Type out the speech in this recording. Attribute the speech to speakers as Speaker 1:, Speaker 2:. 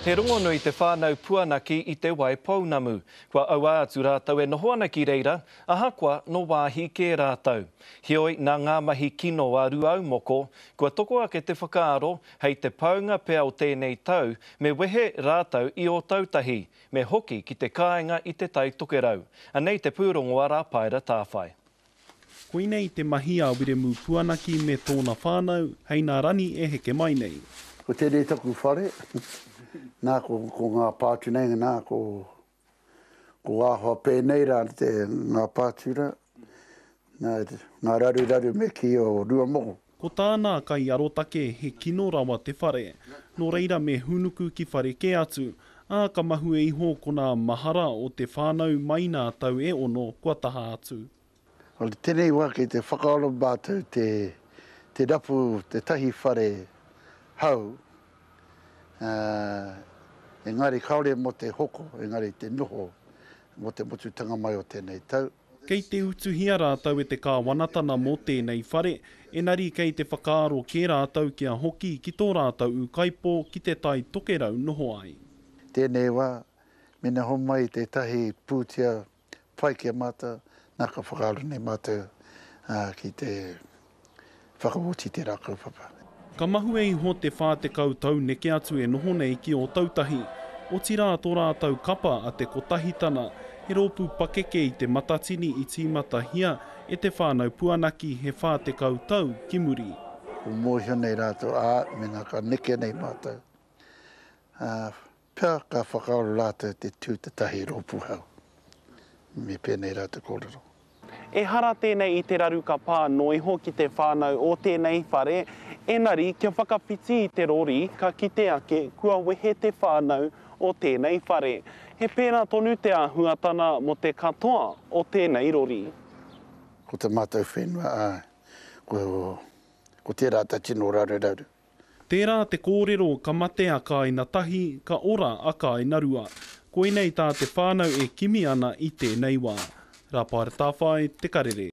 Speaker 1: He rongono I te whānau puanaki I te wai pounamu. Kua aua atu rātau e noho ana ki reira, ahakoa no wāhi ke rātau. Heoi nā ngā mahi kino a ruau moko, kua toko ake te whakaaro hei te paunga pea o tēnei tau, me wehe rātau I o tautahi, me hoki ki te kāinga I te tai tokerau. Anei te pūrongo ara paira tāwhai.
Speaker 2: Koinei te mahi a wiremu puanaki me tōna whānau, hei nā rani e heke mai nei.
Speaker 3: Ko tēnei taku whare, nā ko ngā pātunenga, nā ko āhoa pēnei rā te ngā pātura, ngā raru me ki o rua moko.
Speaker 2: Ko tāna kai arotake he kino rawa te whare, no reira me hunuku ki whare ke atu, ā ka mahu e iho ko nā mahara o te whānau mai nā tau e ono kua taha atu.
Speaker 3: O le tēnei wā ki te whakaaro bātou te rapu, te tahi whare hau, engari kaore mo te hoko, engari te noho mo te motutanga mai o tēnei tau.
Speaker 2: Kei te utuhia rātau e te kāwanatana mo tēnei whare, enari kei te whakaaro ke rātau kia hoki ki tō rātau ukaipo ki te tai tokerau noho ai.
Speaker 3: Tēnei wā, mena homai te tahi pūtia pai kia mata, nā ka whakaaro nei mātou ki te whakawoti te rākaupapa.
Speaker 2: Ka mahu e iho te whātekau tau neke atu e noho nei ki o tautahi, o tira tō rātau kapa a te kotahitana, he rōpū pakeke I te matatini I tīmata hia e te whānau puanaki he whātekau tau ki muri.
Speaker 3: O mōhio nei rātou me ngā ka neke nei mātou. Pea ka whakaaro rātou te tūtatahi rōpū hau. Me pēnei rātou kōrero.
Speaker 4: E hara tēnei I te raru ka pā no iho ki te whānau o tēnei whare, enari kia whakawhiti I te rori ka kite ake kua wehe te whānau o tēnei whare. He pēnā tonu te āhuatana mo te katoa o tēnei rori.
Speaker 3: Ko te mātou whenua, ko tērā ta tino raru.
Speaker 2: Tērā te kōrero ka mate aka I nā tahi, ka ora aka I nā rua. Koinei tā te whānau e kimi ana I tēnei wā. Rā pāre tāwhai, te karere.